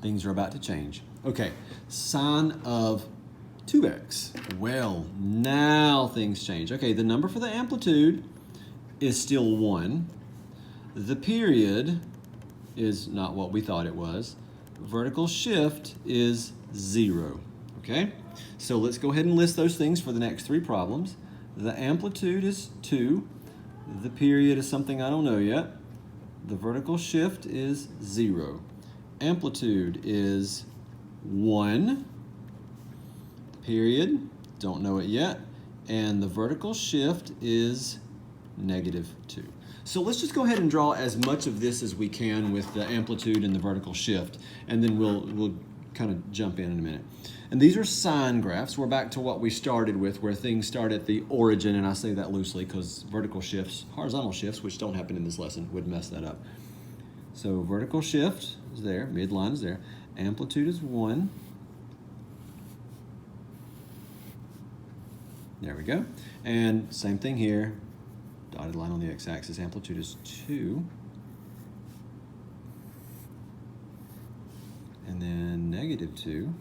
things are about to change. Okay, sine of 2x. Well, now things change. Okay, the number for the amplitude is still 1. The period is not what we thought it was. Vertical shift is 0. Okay, so let's go ahead and list those things for the next 3 problems. The amplitude is 2. The period is something I don't know yet. The vertical shift is 0. Amplitude is 1. Period, don't know it yet. And the vertical shift is -2. So let's just go ahead and draw as much of this as we can with the amplitude and the vertical shift, and then we'll kind of jump in a minute. And these are sine graphs. We're back to what we started with, where things start at the origin, and I say that loosely because vertical shifts, horizontal shifts, which don't happen in this lesson, would mess that up. So vertical shift is there, midline is there, amplitude is 1. There we go. And same thing here, dotted line on the x-axis, amplitude is 2. And then -2.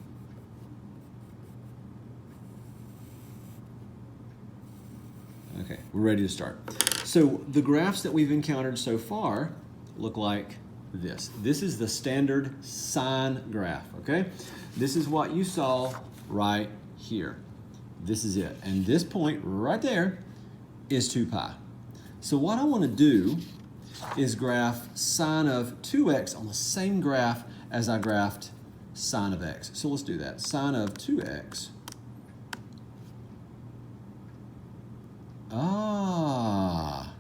Okay, we're ready to start. So the graphs that we've encountered so far look like this. This is the standard sine graph, okay? This is what you saw right here. This is it. And this point right there is 2 pi. So what I want to do is graph sine of 2x on the same graph as I graphed sine of x. So let's do that. Sine of 2x. Ah,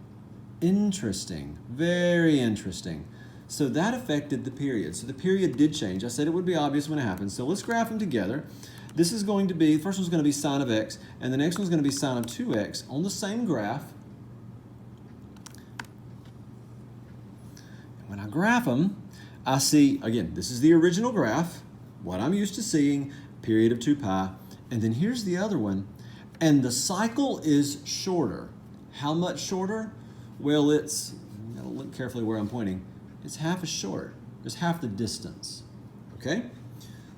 interesting. Very interesting. So that affected the period. So the period did change. I said it would be obvious when it happens. So let's graph them together. This is going to be, the first one's going to be sine of x, and the next one's going to be sine of 2x on the same graph. When I graph them, I see, again, this is the original graph, what I'm used to seeing, period of 2 pi, and then here's the other one, and the cycle is shorter. How much shorter? Well, it's, you gotta look carefully where I'm pointing, it's half as short. It's half the distance, okay?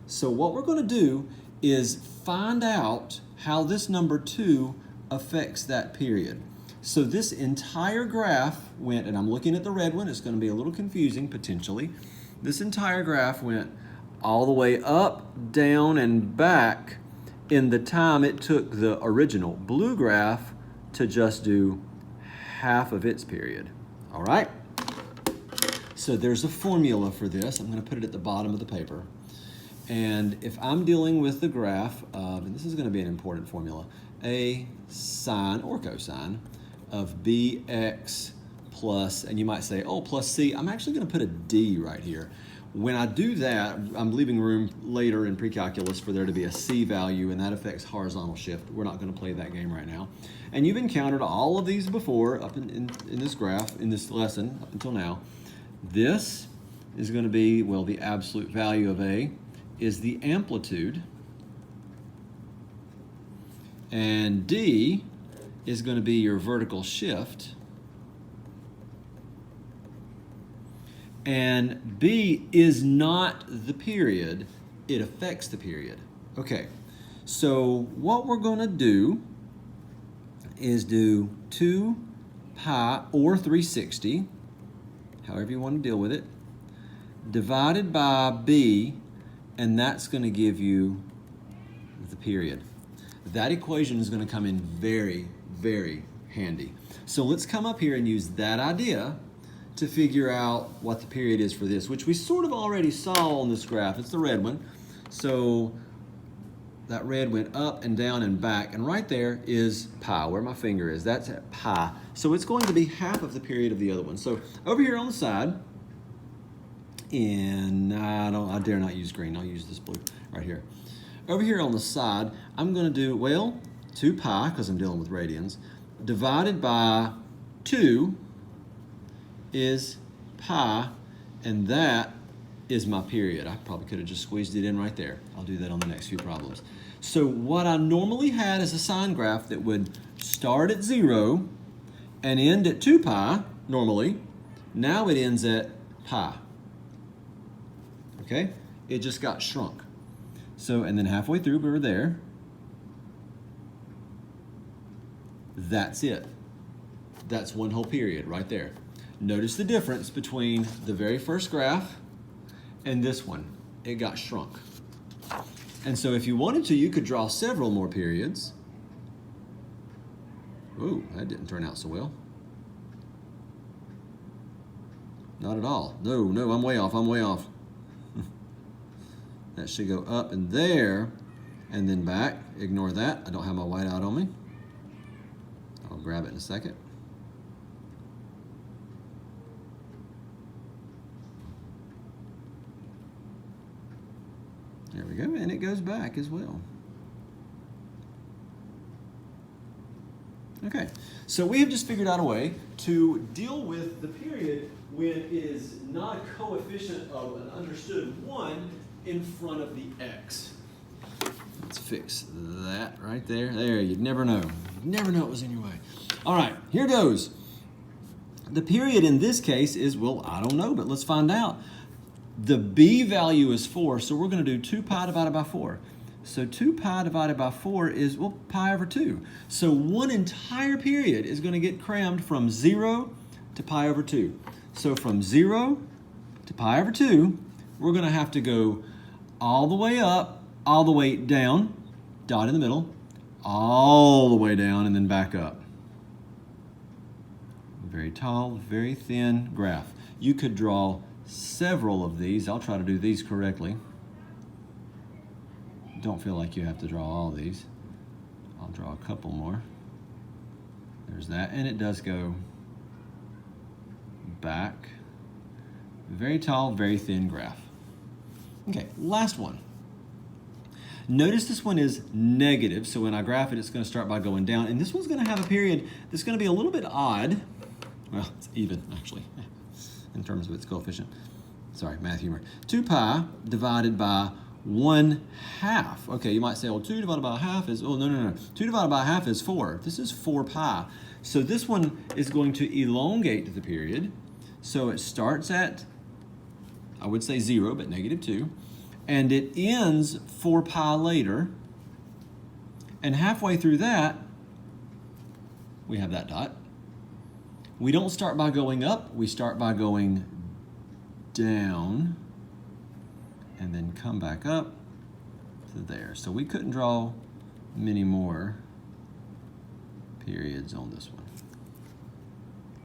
So what we're going to do is find out how this number 2 affects that period. So this entire graph went, and I'm looking at the red one, it's going to be a little confusing potentially. This entire graph went all the way up, down, and back in the time it took the original blue graph to just do half of its period. All right? So there's a formula for this. I'm going to put it at the bottom of the paper. And if I'm dealing with the graph of, and this is going to be an important formula, a sine or cosine of bx plus, and you might say, oh, plus c. I'm actually going to put a d right here. When I do that, I'm leaving room later in pre-calculus for there to be a c value, and that affects horizontal shift. We're not going to play that game right now. And you've encountered all of these before up in this graph, in this lesson, up until now. This is going to be, well, the absolute value of a is the amplitude, and d is going to be your vertical shift, and b is not the period, it affects the period. Okay, so what we're going to do is do 2 pi or 360, however you want to deal with it, divided by b, and that's going to give you the period. That equation is going to come in very, very handy. So let's come up here and use that idea to figure out what the period is for this, which we sort of already saw on this graph. It's the red one. So that red went up and down and back, and right there is pi, where my finger is. That's at pi. So it's going to be half of the period of the other one. So over here on the side, and I dare not use green, I'll use this blue right here. Over here on the side, I'm going to do, well, 2 pi, because I'm dealing with radians, divided by 2 is pi, and that is my period. I probably could have just squeezed it in right there. I'll do that on the next few problems. So what I normally had is a sine graph that would start at 0 and end at 2 pi, normally. Now it ends at pi. Okay? It just got shrunk. So, and then halfway through, we were there. That's it. That's one whole period right there. Notice the difference between the very first graph and this one. It got shrunk. And so if you wanted to, you could draw several more periods. Ooh, that didn't turn out so well. Not at all. No, I'm way off, That should go up and there, and then back. Ignore that. I don't have my whiteout on me. I'll grab it in a second. There we go, and it goes back as well. Okay, so we have just figured out a way to deal with the period when it is not a coefficient of an understood 1 in front of the x. Let's fix that right there. There, you'd never know. You'd never know it was in your way. All right, here goes. The period in this case is, well, I don't know, but let's find out. The b value is 4, so we're going to do 2 pi divided by 4. So 2 pi divided by 4 is, well, pi over 2. So one entire period is going to get crammed from 0 to pi over 2. So from 0 to pi over 2, we're going to have to go all the way up, all the way down, dot in the middle, all the way down, and then back up. Very tall, very thin graph. You could draw several of these. I'll try to do these correctly. Don't feel like you have to draw all these. I'll draw a couple more. There's that, and it does go back. Very tall, very thin graph. Okay, last one. Notice this one is negative, so when I graph it, it's going to start by going down, and this one's going to have a period that's going to be a little bit odd. Well, it's even, actually, in terms of its coefficient. Sorry, math humor. 2 pi divided by 1/2. Okay, you might say, well, 2 divided by a half is, oh, no. 2 divided by a half is 4. This is 4 pi. So this one is going to elongate the period. So it starts at, I would say 0, but -2. And it ends 4 pi later. And halfway through that, we have that dot. We don't start by going up, we start by going down and then come back up to there. So we couldn't draw many more periods on this one.